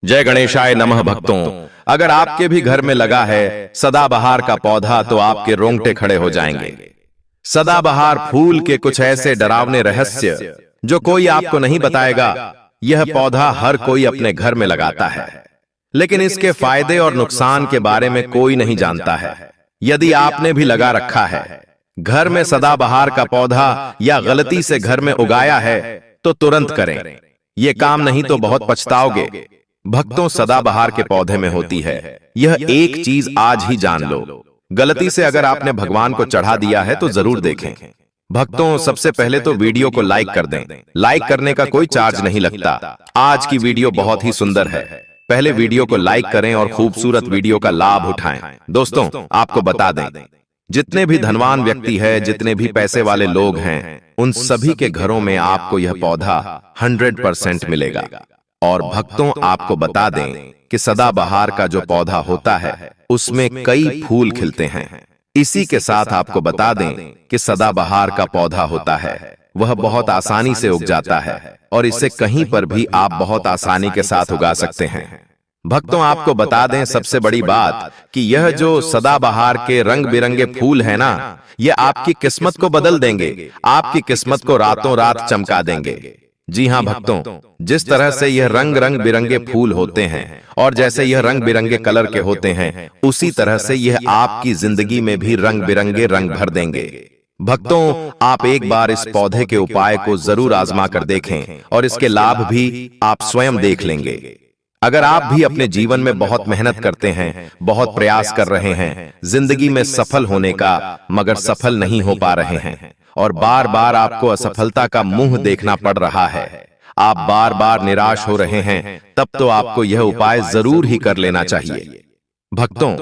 जय गणेशाय नमः। भक्तों, अगर आपके भी घर में लगा है सदाबहार का पौधा तो आपके रोंगटे खड़े हो जाएंगे। सदाबहार फूल के कुछ ऐसे डरावने रहस्य जो कोई आपको नहीं बताएगा। यह पौधा हर कोई अपने घर में लगाता है, लेकिन इसके फायदे और नुकसान के बारे में कोई नहीं जानता है। यदि आपने भी लगा रखा है घर में सदाबहार का पौधा या गलती से घर में उगाया है तो तुरंत करें। यह काम नहीं तो बहुत पछताओगे। भक्तों, सदाबहार के पौधे में होती है यह एक चीज आज ही जान लो। गलती से अगर आपने भगवान को चढ़ा दिया है तो जरूर देखें। भक्तों, सबसे पहले तो वीडियो को लाइक कर दें। लाइक करने का कोई चार्ज नहीं लगता। आज की वीडियो बहुत ही सुंदर है। पहले वीडियो को लाइक करें और खूबसूरत वीडियो का लाभ उठाएं। दोस्तों, आपको बता दें, जितने भी धनवान व्यक्ति है, जितने भी पैसे वाले लोग हैं, उन सभी के घरों में आपको यह पौधा 100% मिलेगा। और भक्तों, आपको बता दें कि सदाबहार का जो पौधा होता है उसमें कई फूल खिलते हैं। इसी के साथ आपको बता दें कि सदाबहार का पौधा होता है वह बहुत आसानी से उग जाता है और इसे कहीं पर भी आप बहुत आसानी के साथ उगा सकते हैं। भक्तों, आपको बता दें सबसे बड़ी बात कि यह जो सदाबहार के रंग बिरंगे फूल है ना, यह आपकी किस्मत को बदल देंगे। आपकी किस्मत को रातों रात चमका देंगे। जी हां भक्तों, जिस तरह से यह रंग रंग बिरंगे फूल होते हैं और जैसे यह रंग बिरंगे कलर के होते हैं, उसी तरह से यह आपकी जिंदगी में भी रंग बिरंगे रंग भर देंगे। भक्तों, आप एक बार इस पौधे के उपाय को जरूर आजमा कर देखें और इसके लाभ भी आप स्वयं देख लेंगे। अगर आप भी अपने जीवन में बहुत मेहनत करते हैं, बहुत प्रयास कर रहे हैं जिंदगी में सफल होने का, मगर सफल नहीं हो पा रहे हैं और बार बार आपको असफलता का मुंह देखना पड़ रहा है, आप बार बार निराश हो रहे हैं, तब तो आपको यह उपाय जरूर ही कर लेना चाहिए। भक्तों,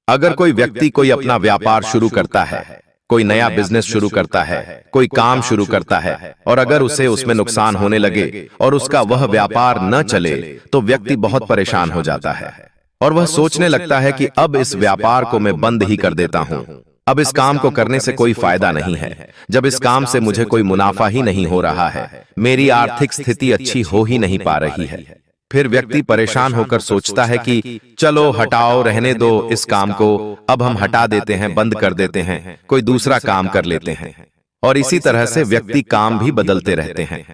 अगर कोई व्यक्ति कोई अपना व्यापार शुरू करता है, कोई नया बिजनेस शुरू करता है, कोई काम शुरू करता है और अगर उसे उसमें नुकसान होने लगे और उसका वह व्यापार न चले तो व्यक्ति बहुत परेशान हो जाता है और वह सोचने लगता है कि अब इस व्यापार को मैं बंद ही कर देता हूं। अब इस काम को करने से कोई फायदा नहीं है। जब इस काम से मुझे कोई मुनाफा ही नहीं हो रहा है, मेरी आर्थिक स्थिति अच्छी हो ही नहीं पा रही है। फिर व्यक्ति परेशान होकर सोचता है कि चलो हटाओ, रहने दो इस काम को, अब हम हटा देते हैं, बंद कर देते हैं, कोई दूसरा काम कर लेते हैं। और इसी तरह से व्यक्ति काम भी बदलते रहते हैं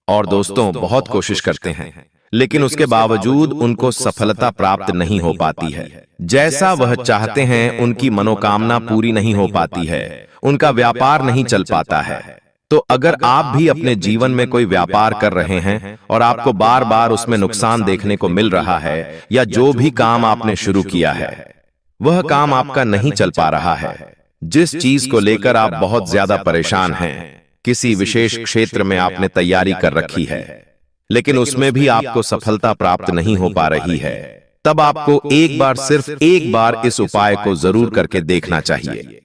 और दोस्तों बहुत कोशिश करते हैं, लेकिन उसके बावजूद उनको सफलता प्राप्त नहीं हो पाती है। जैसा वह चाहते हैं उनकी मनोकामना पूरी नहीं हो पाती है, उनका व्यापार नहीं चल पाता है। तो अगर आप भी अपने जीवन में कोई व्यापार कर रहे हैं और आपको बार बार उसमें नुकसान देखने को मिल रहा है, या जो भी काम आपने शुरू किया है वह काम आपका नहीं चल पा रहा है, जिस चीज को लेकर आप बहुत ज्यादा परेशान हैं, किसी विशेष क्षेत्र में आपने तैयारी कर रखी है लेकिन उसमें भी आपको सफलता प्राप्त नहीं हो पा रही है, तब आपको एक बार, सिर्फ एक बार इस उपाय को जरूर करके देखना चाहिए।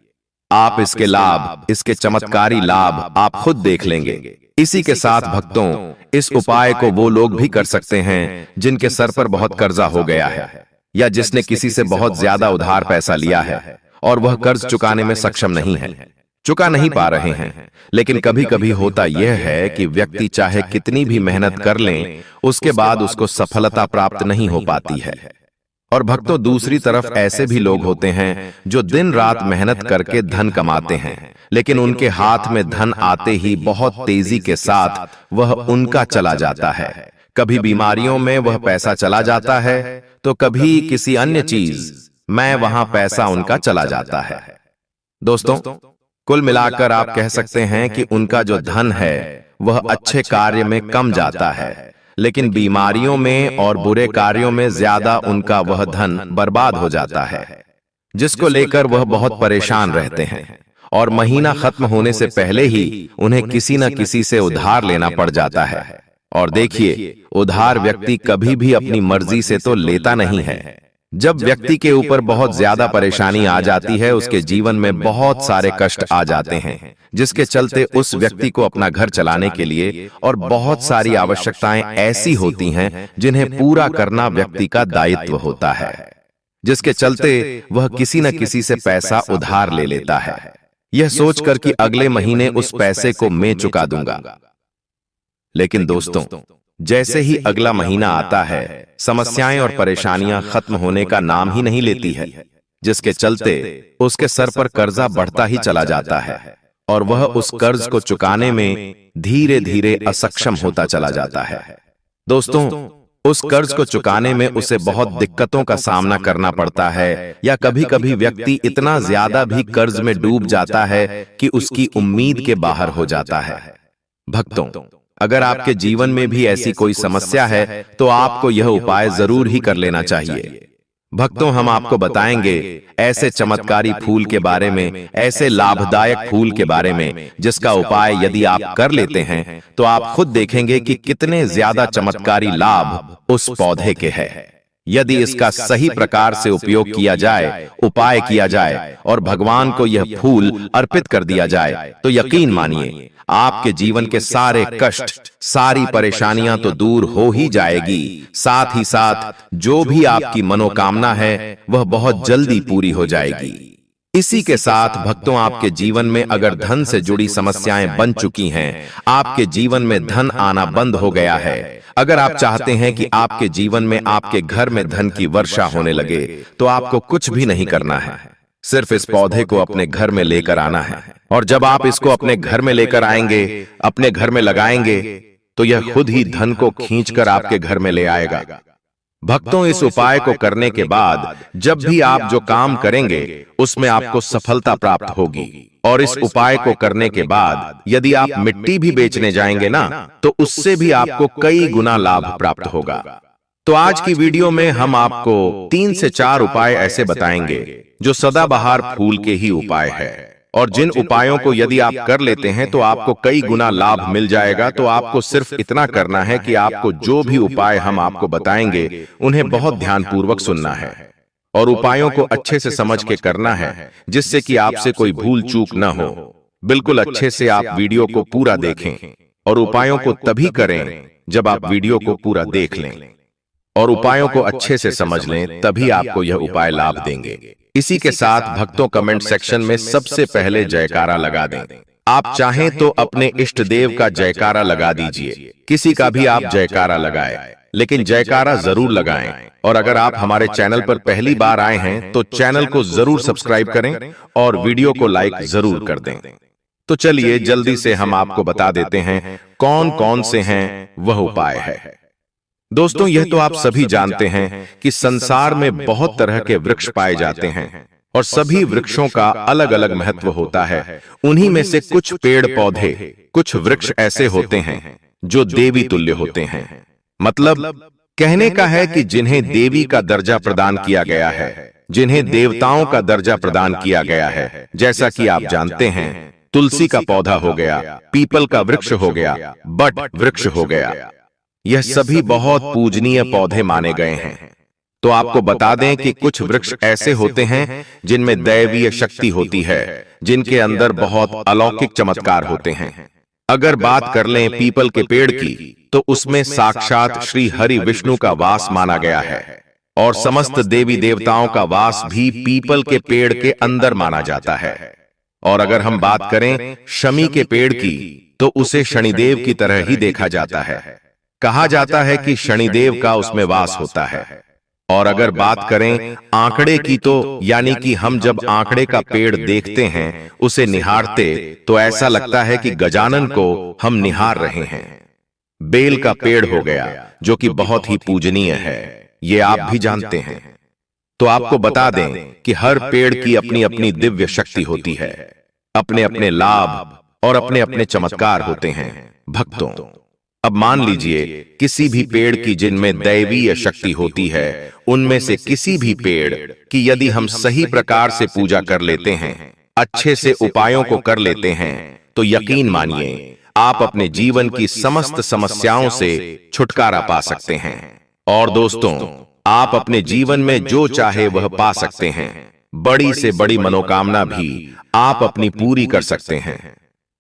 आप इसके लाभ, इसके चमत्कारी लाभ आप खुद देख लेंगे। इसी के साथ भक्तों, इस उपाय को वो लोग भी कर सकते हैं जिनके सर पर बहुत कर्जा हो गया है या जिसने किसी से बहुत ज्यादा उधार पैसा लिया है और वह कर्ज चुकाने में सक्षम नहीं है, चुका नहीं पा रहे हैं। लेकिन कभी कभी होता यह है कि व्यक्ति चाहे कितनी भी मेहनत कर लें, उसके बाद उसको सफलता प्राप्त नहीं हो पाती है। और भक्तों, दूसरी तरफ ऐसे भी लोग होते हैं जो दिन रात मेहनत करके धन कमाते हैं, लेकिन उनके हाथ में धन आते ही बहुत तेजी के साथ वह उनका चला जाता है। कभी बीमारियों में वह पैसा चला जाता है तो कभी किसी अन्य चीज में वहां पैसा उनका चला जाता है। दोस्तों, कुल मिलाकर आप कह सकते हैं कि उनका जो धन है वह अच्छे कार्य में कम जाता है, लेकिन बीमारियों में और बुरे कार्यों में ज्यादा उनका वह धन बर्बाद हो जाता है, जिसको लेकर वह बहुत परेशान रहते हैं और महीना खत्म होने से पहले ही उन्हें किसी न किसी से उधार लेना पड़ जाता है। और देखिए, उधार व्यक्ति कभी भी अपनी मर्जी से तो लेता नहीं है। जब व्यक्ति के ऊपर बहुत ज्यादा परेशानी आ जाती है, उसके जीवन में बहुत सारे कष्ट आ जाते हैं, जिसके चलते उस व्यक्ति को अपना घर चलाने के लिए और बहुत सारी आवश्यकताएं ऐसी होती हैं जिन्हें पूरा करना व्यक्ति का दायित्व होता है, जिसके चलते वह किसी न किसी से पैसा उधार ले लेता है, यह सोचकर कि अगले महीने उस पैसे को मैं चुका दूंगा। लेकिन दोस्तों, जैसे ही अगला महीना आता है, समस्याएं और परेशानियां खत्म होने का नाम ही नहीं लेती है, जिसके चलते उसके सर पर कर्जा बढ़ता ही चला जाता है और वह उस कर्ज को चुकाने में धीरे धीरे असक्षम होता चला जाता है। दोस्तों, उस कर्ज को चुकाने में उसे बहुत दिक्कतों का सामना करना पड़ता है, या कभी-कभी व्यक्ति इतना ज्यादा भी कर्ज में डूब जाता है कि उसकी उम्मीद के बाहर हो जाता है। भक्तों, अगर आपके जीवन में भी ऐसी कोई समस्या है तो आपको यह उपाय जरूर ही कर लेना चाहिए। भक्तों, हम आपको बताएंगे ऐसे चमत्कारी फूल के बारे में, ऐसे लाभदायक फूल के बारे में जिसका उपाय यदि आप कर लेते हैं तो आप खुद देखेंगे कि कितने ज्यादा चमत्कारी लाभ उस पौधे के हैं। यदि इसका सही प्रकार से उपयोग किया जाए, उपाय किया जाए और भगवान को यह फूल अर्पित कर दिया जाए तो यकीन मानिए आपके जीवन के सारे कष्ट, सारी परेशानियां तो दूर हो ही जाएगी, साथ ही साथ जो भी आपकी मनोकामना है वह बहुत जल्दी पूरी हो जाएगी। इसी के साथ भक्तों, आपके जीवन में अगर धन से जुड़ी समस्याएं बन चुकी हैं, आपके जीवन में धन आना बंद हो गया है, अगर आप चाहते हैं कि आपके जीवन में, आपके घर में धन की वर्षा होने लगे, तो आपको कुछ भी नहीं करना है, सिर्फ इस पौधे को अपने घर में लेकर आना है। और जब आप इसको अपने घर में लेकर आएंगे, अपने घर में लगाएंगे, तो यह खुद ही धन को खींचकर आपके घर में ले आएगा। भक्तों, इस उपाय को करने के बाद जब भी आप जो काम करेंगे उसमें आपको सफलता प्राप्त होगी। और इस उपाय को करने के बाद यदि आप मिट्टी भी बेचने जाएंगे ना, तो उससे भी आपको कई गुना लाभ प्राप्त होगा। तो आज की वीडियो में हम आपको 3 से 4 उपाय ऐसे बताएंगे जो सदाबहार फूल के ही उपाय है, और जिन उपायों को यदि आप कर लेते हैं तो आपको कई गुना लाभ मिल जाएगा। तो आपको सिर्फ इतना करना है कि आपको जो भी उपाय हम आपको बताएंगे उन्हें बहुत ध्यानपूर्वक सुनना है और उपायों को अच्छे से समझ के करना है, जिससे कि आपसे कोई भूल चूक न हो। बिल्कुल अच्छे से आप वीडियो को पूरा देखें और उपायों को तभी करें जब आप वीडियो को पूरा देख लें और उपायों को अच्छे से समझ लें, तभी आपको यह उपाय लाभ देंगे। इसी के साथ भक्तों, कमेंट सेक्शन में सबसे पहले जयकारा लगा दें। आप चाहें तो अपने इष्ट देव का जयकारा लगा दीजिए, किसी का भी आप जयकारा लगाएं, लेकिन जयकारा जरूर लगाएं। और अगर आप हमारे चैनल पर पहली बार आए हैं तो चैनल को जरूर सब्सक्राइब करें और वीडियो को लाइक जरूर कर दें। तो चलिए जल्दी से हम आपको बता देते हैं कौन कौन से हैं वह उपाय है। दोस्तों, यह तो आप सभी जानते हैं कि संसार में बहुत तरह के वृक्ष पाए जाते हैं और सभी वृक्षों का अलग अलग महत्व होता है। उन्हीं में से कुछ पेड़ पौधे, कुछ वृक्ष ऐसे होते हैं जो देवी तुल्य होते हैं। मतलब कहने का है कि जिन्हें देवी का दर्जा प्रदान किया गया है, जिन्हें देवताओं का दर्जा प्रदान किया गया है। जैसा कि आप जानते हैं, तुलसी का पौधा हो गया, पीपल का वृक्ष हो गया, बट वृक्ष हो गया, यह सभी बहुत पूजनीय पौधे माने गए हैं। तो आपको बता दें कि कुछ वृक्ष ऐसे होते हैं जिनमें दैवीय शक्ति होती है, जिनके अंदर बहुत अलौकिक चमत्कार होते हैं। अगर बात कर लें पीपल के पेड़ की, तो उसमें साक्षात श्री हरि विष्णु का वास माना गया है और समस्त देवी देवताओं का वास भी पीपल के पेड़ के अंदर माना जाता है। और अगर हम बात करें शमी के पेड़ की, तो उसे शनिदेव की तरह ही देखा जाता है। कहा जाता है कि शनिदेव का उसमें वास होता है। और अगर बात करें आंकड़े की, तो यानी कि हम जब आंकड़े का पेड़ देखते हैं, उसे निहारते, तो ऐसा लगता है कि गजानन को हम निहार रहे हैं। बेल का पेड़ हो गया, जो कि बहुत ही पूजनीय है, ये आप भी जानते हैं। तो आपको बता दें कि हर पेड़ की अपनी अपनी दिव्य शक्ति होती है, अपने अपने लाभ और अपने अपने चमत्कार होते हैं। भक्तों, अब मान लीजिए किसी भी पेड़ की जिनमें दैवीय शक्ति होती है, उनमें से किसी भी पेड़ की यदि हम सही प्रकार से पूजा कर लेते हैं, अच्छे से उपायों को कर लेते हैं, तो यकीन मानिए आप अपने जीवन की समस्त समस्याओं से छुटकारा पा सकते हैं। और दोस्तों, आप अपने जीवन में जो चाहे वह पा सकते हैं। बड़ी से बड़ी मनोकामना भी आप अपनी पूरी कर सकते हैं।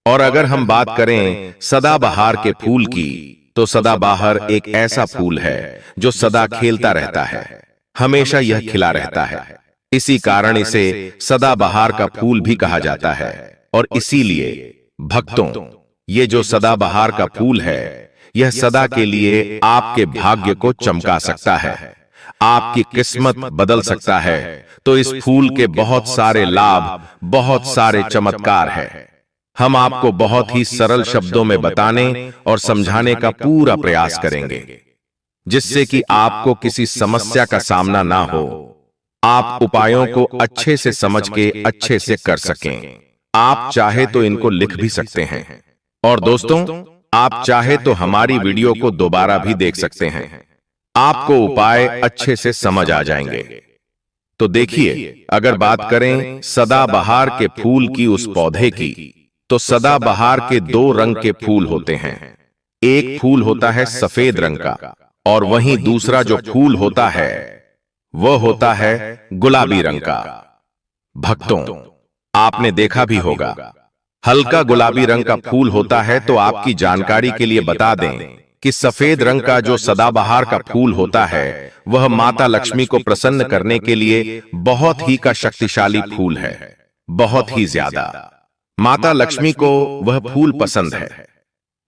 और अगर हम बात करें सदाबहार के फूल की, तो सदाबहार एक ऐसा फूल है जो सदा खेलता रहता है, हमेशा यह खिला रहता है। इसी कारण इसे सदाबहार का फूल भी कहा जाता है। और इसीलिए भक्तों, ये जो सदाबहार का फूल है, यह सदा के लिए आपके भाग्य को चमका सकता है, आपकी किस्मत बदल सकता है। तो इस फूल के बहुत सारे लाभ, बहुत सारे चमत्कार है। हम आपको बहुत ही सरल शब्दों में बताने और समझाने का पूरा प्रयास करेंगे, जिससे कि आपको किसी समस्या का सामना ना हो, आप उपायों को अच्छे से समझ के अच्छे से कर सकें। आप चाहे तो इनको लिख भी सकते हैं, और दोस्तों आप चाहे तो हमारी वीडियो को दोबारा भी देख सकते हैं, आपको उपाय अच्छे से समझ आ जाएंगे। तो देखिए, अगर बात करें सदाबहार के फूल की, उस पौधे की, तो सदाबहार के दो रंग के फूल होते हैं। एक फूल होता है सफेद रंग का, और वहीं दूसरा जो फूल होता है वह होता है गुलाबी रंग का। भक्तों, आपने देखा भी होगा, हल्का गुलाबी रंग का फूल होता है। तो आपकी जानकारी के लिए बता दें कि सफेद रंग का जो सदाबहार का फूल होता है वह माता लक्ष्मी को प्रसन्न करने के लिए बहुत ही का शक्तिशाली फूल है, बहुत ही ज्यादा। माता लक्ष्मी को वह फूल पसंद है।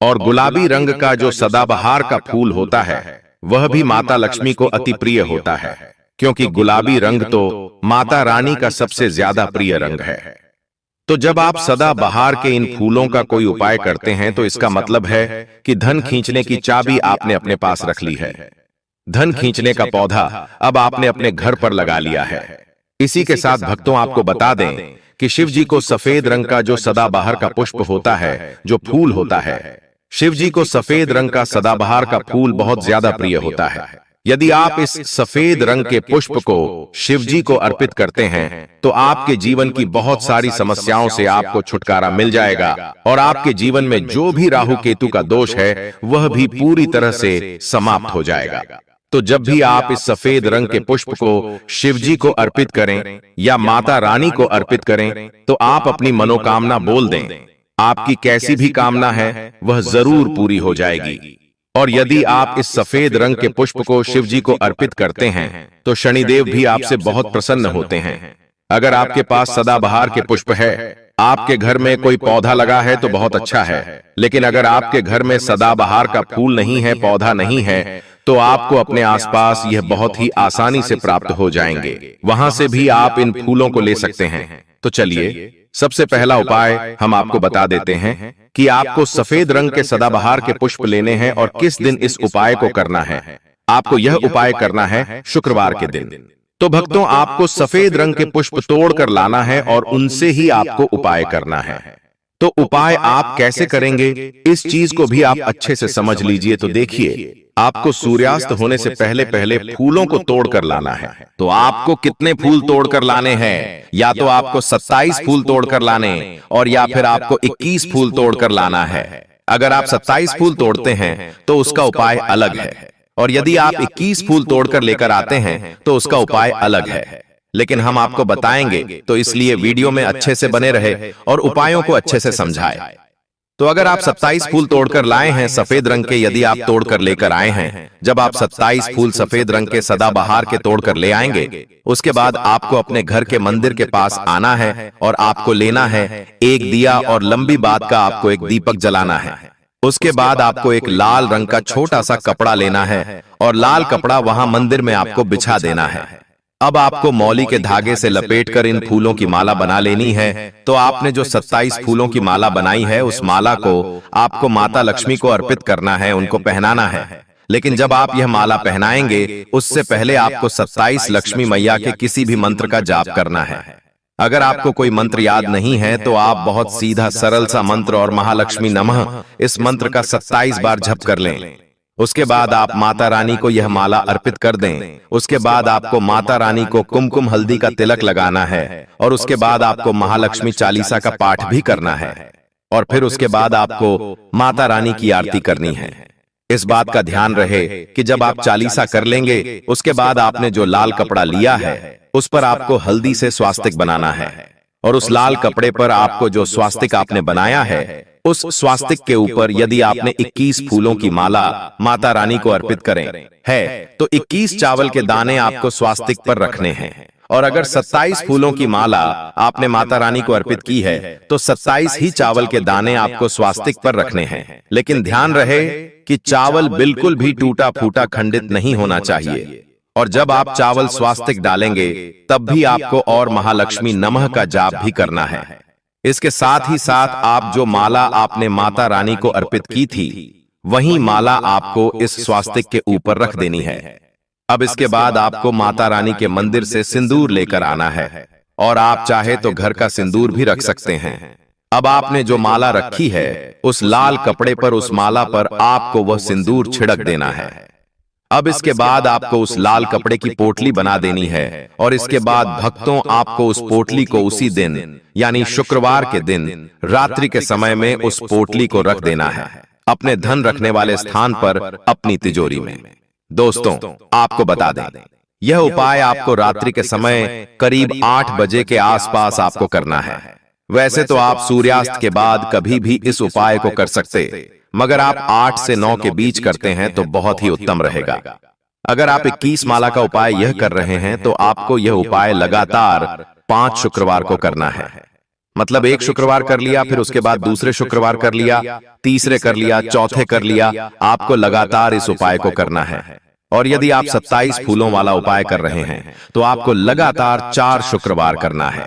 और गुलाबी रंग का जो सदाबहार का फूल होता है वह भी माता लक्ष्मी को अति प्रिय होता है, क्योंकि गुलाबी रंग तो माता रानी का सबसे ज्यादा प्रिय रंग है। तो जब आप सदाबहार के इन फूलों का कोई उपाय करते हैं तो इसका मतलब है कि धन खींचने की चाबी आपने अपने पास रख ली है। धन खींचने का पौधा अब आपने अपने घर पर लगा लिया है। इसी के साथ भक्तों आपको बता दें कि शिव जी को सफेद रंग का जो सदाबहार का पुष्प होता है, जो फूल होता है, शिव जी को सफेद रंग का सदाबहार का फूल बहुत ज्यादा प्रिय होता है। यदि आप इस सफेद रंग के पुष्प को शिव जी को अर्पित करते हैं तो आपके जीवन की बहुत सारी समस्याओं से आपको छुटकारा मिल जाएगा, और आपके जीवन में जो भी राहु केतु का दोष है वह भी पूरी तरह से समाप्त हो जाएगा। तो जब भी आप इस सफेद रंग के पुष्प को शिव जी को अर्पित करें या माता रानी को अर्पित करें तो आप अपनी मनोकामना बोल दें। आपकी कैसी भी कामना है वह जरूर पूरी हो जाएगी। और यदि आप इस सफेद रंग के पुष्प को शिव जी को अर्पित करते हैं तो शनिदेव भी आपसे बहुत प्रसन्न होते हैं। अगर आपके पास सदाबहार के पुष्प है, आपके घर में कोई पौधा लगा है तो बहुत अच्छा है, लेकिन अगर आपके घर में सदाबहार का फूल नहीं है, पौधा नहीं है, तो आपको अपने आसपास यह बहुत ही आसानी से प्राप्त हो जाएंगे। वहां से भी आप इन फूलों को ले सकते हैं। तो चलिए, सबसे पहला उपाय हम आपको बता देते हैं कि आपको सफेद रंग के सदाबहार के पुष्प लेने हैं और किस दिन इस उपाय को करना है। आपको यह उपाय करना है शुक्रवार के दिन। तो भक्तों, आपको सफेद रंग के पुष्प तोड़कर लाना है और उनसे ही आपको उपाय करना है। तो उपाय आप कैसे करेंगे, इस चीज को भी आप अच्छे से समझ लीजिए। तो देखिए, आपको सूर्यास्त होने से पहले पहले फूलों को तोड़कर लाना है। तो आपको कितने फूल तोड़कर लाने हैं? या तो आपको 27 फूल तोड़कर लाने, और या फिर आपको 21 फूल तोड़कर लाना है। अगर आप 27 फूल तोड़ते हैं तो उसका उपाय अलग है, और यदि आप 21 फूल तोड़कर लेकर आते हैं तो उसका उपाय अलग है। लेकिन हम आपको बताएंगे, तो इसलिए वीडियो में अच्छे से बने रहे और उपायों को अच्छे से समझाए। तो अगर आप 27 फूल तोड़कर लाए हैं सफेद रंग के, यदि आप तोड़कर लेकर आए हैं, जब आप 27 फूल सफेद रंग के सदाबहार के तोड़कर ले आएंगे, उसके बाद आपको अपने घर के मंदिर के पास आना है और आपको लेना है एक दिया, और लंबी बात का आपको एक दीपक जलाना है। उसके बाद आपको एक लाल रंग का छोटा सा कपड़ा लेना है और लाल कपड़ा वहां मंदिर में आपको बिछा देना है। अब आपको मौली के धागे से लपेटकर इन फूलों की माला बना लेनी है। तो आपने जो 27 फूलों की माला बनाई है, उस माला को आपको माता लक्ष्मी को अर्पित करना है, उनको पहनाना है। लेकिन जब आप यह माला पहनाएंगे, उससे पहले आपको 27 लक्ष्मी मैया के किसी भी मंत्र का जाप करना है। अगर आपको कोई मंत्र याद नहीं है तो आप बहुत सीधा सरल सा मंत्र और महालक्ष्मी नमः इस मंत्र का 27 बार जप कर लें। उसके बाद आप माता रानी को यह माला अर्पित कर दें। उसके बाद आपको माता रानी को कुमकुम हल्दी का तिलक लगाना है, और उसके बाद आपको महालक्ष्मी चालीसा का पाठ भी करना है, और फिर उसके बाद आपको माता रानी की आरती करनी है। इस बात का ध्यान रहे कि जब आप चालीसा कर लेंगे, उसके बाद आपने जो लाल कपड़ा लिया है उस पर आपको हल्दी से स्वास्तिक बनाना है, और उस लाल कपड़े पर आपको जो स्वास्तिक आपने बनाया है, उस स्वास्तिक के ऊपर यदि आपने 21 फूलों की माला माता रानी को अर्पित करें है तो 21 चावल के दाने आपको स्वास्तिक पर रखने हैं, और अगर 27 फूलों की माला आपने माता रानी को अर्पित की है तो 27 ही चावल के दाने आपको स्वास्तिक पर रखने हैं। लेकिन ध्यान रहे कि चावल बिल्कुल भी टूटा फूटा खंडित नहीं होना चाहिए। और जब आप चावल स्वास्तिक डालेंगे तब भी आपको और महालक्ष्मी नमः का जाप भी करना है। इसके साथ ही साथ आप जो माला आपने माता रानी को अर्पित की थी वही माला आपको इस स्वास्तिक के ऊपर रख देनी है। अब इसके बाद आपको माता रानी के मंदिर से सिंदूर लेकर आना है और आप चाहे तो घर का सिंदूर भी रख सकते हैं। अब आपने जो माला रखी है उस लाल कपड़े पर उस माला पर आपको वह सिंदूर छिड़क देना है। अब इसके बाद आपको उस लाल कपड़े की पोटली बना देनी है और इसके बाद भक्तों आपको उस पोटली को उसी दिन यानी शुक्रवार के दिन रात्रि के समय में उस पोटली को रख देना है अपने धन रखने वाले स्थान पर अपनी तिजोरी में। दोस्तों आपको बता दें यह उपाय आपको रात्रि के समय करीब 8 बजे के आसपास आपको करना है। वैसे तो आप सूर्यास्त के बाद कभी भी इस उपाय को कर सकते, मगर आप 8 से 9 के बीच करते हैं तो बहुत ही उत्तम रहेगा। अगर आप 21 माला का उपाय यह कर रहे हैं तो आपको यह उपाय लगातार 5 शुक्रवार को करना है। मतलब एक शुक्रवार कर लिया, फिर उसके बाद दूसरे शुक्रवार कर लिया, तीसरे कर लिया, चौथे कर लिया, आपको लगातार इस उपाय को करना है। और यदि आप 27 फूलों वाला उपाय कर रहे हैं तो आपको लगातार 4 शुक्रवार करना है।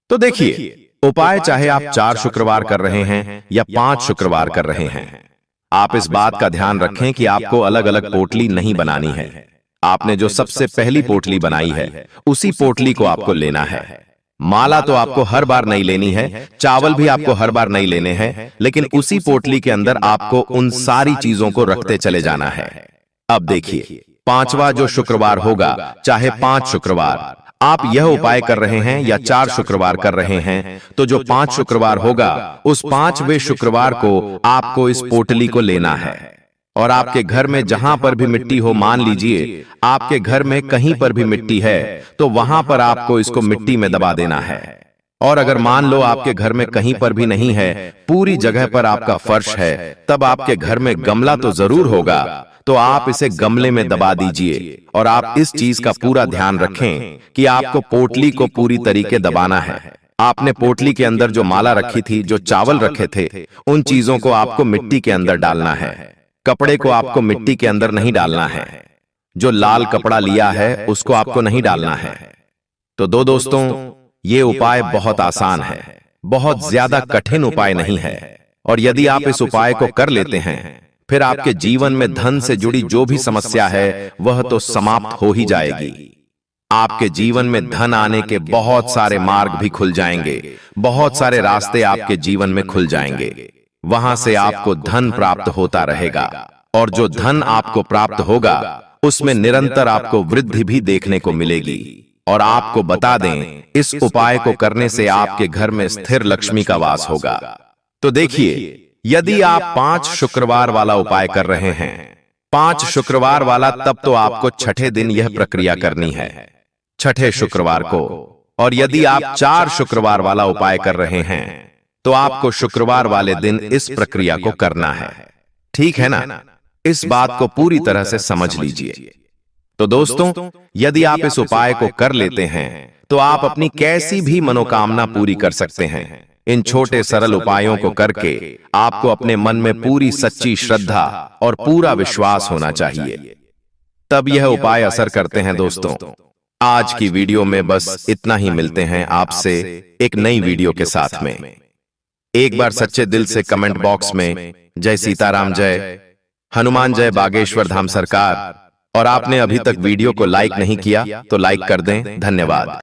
तो देखिए उपाय चाहे आप 4 शुक्रवार कर रहे हैं या 5 शुक्रवार कर रहे हैं, आप इस बात का ध्यान रखें कि आपको अलग अलग पोटली नहीं बनानी है। आपने जो सबसे पहली पोटली बनाई है उसी पोटली को आपको लेना है। माला तो आपको हर बार नहीं लेनी है, चावल भी आपको हर बार नहीं लेने हैं, लेकिन उसी पोटली के अंदर आपको उन सारी चीजों को रखते चले जाना है। अब देखिए 5वां जो शुक्रवार होगा, चाहे 5 शुक्रवार आप यह उपाय कर रहे हैं या 4 शुक्रवार कर रहे हैं, तो जो 5 शुक्रवार होगा उस 5वें शुक्रवार को आपको इस पोटली को लेना है और आपके घर में जहां पर भी मिट्टी हो, मान लीजिए आपके घर में कहीं पर भी मिट्टी है तो वहां पर आपको इसको मिट्टी में दबा देना है। और अगर मान लो आपके घर में कहीं पर भी नहीं है, पूरी जगह पर आपका फर्श है, तब आपके घर में गमला तो जरूर होगा, तो आप इसे गमले में दबा दीजिए। और आप इस चीज का पूरा ध्यान रखें कि आपको पोटली को पूरी तरीके दबाना है। आपने पोटली के अंदर जो माला रखी थी, जो चावल रखे थे, उन चीजों को आपको मिट्टी के अंदर डालना है। कपड़े को आपको मिट्टी के अंदर नहीं डालना है। जो लाल कपड़ा लिया है उसको आपको नहीं डालना है। तो दोस्तों ये उपाय बहुत आसान है, बहुत ज्यादा कठिन उपाय नहीं है। और यदि आप इस उपाय को कर लेते हैं फिर आपके जीवन में धन से जुड़ी जो भी समस्या है वह तो समाप्त हो ही जाएगी। आपके जीवन में धन आने के बहुत सारे मार्ग भी खुल जाएंगे, बहुत सारे रास्ते आपके जीवन में खुल जाएंगे। वहां से आपको धन प्राप्त होता रहेगा और जो धन आपको प्राप्त होगा उसमें निरंतर आपको वृद्धि भी देखने को मिलेगी। और आपको बता दें इस उपाय को करने से आपके घर में स्थिर लक्ष्मी का वास होगा। तो देखिए यदि आप 5 शुक्रवार वाला उपाय कर रहे हैं, 5 शुक्रवार वाला, तब तो आपको छठे दिन यह प्रक्रिया करनी है, छठे शुक्रवार को। और यदि आप 4 शुक्रवार वाला उपाय कर रहे हैं तो आपको शुक्रवार वाले दिन इस प्रक्रिया को करना है। ठीक है ना? इस बात को पूरी तरह से समझ लीजिए। तो दोस्तों यदि आप इस उपाय को कर लेते हैं तो आप अपनी कैसी भी मनोकामना पूरी कर सकते हैं। इन छोटे सरल उपायों को करके आपको अपने मन में पूरी सच्ची श्रद्धा और पूरा विश्वास होना चाहिए, तब यह उपाय असर करते हैं। दोस्तों आज की वीडियो में बस इतना ही। मिलते हैं आपसे एक नई वीडियो के साथ में। एक बार सच्चे दिल से कमेंट बॉक्स में जय सीताराम, जय हनुमान, जय बागेश्वर धाम सरकार। और आपने अभी तक वीडियो को लाइक नहीं किया तो लाइक कर दें। धन्यवाद।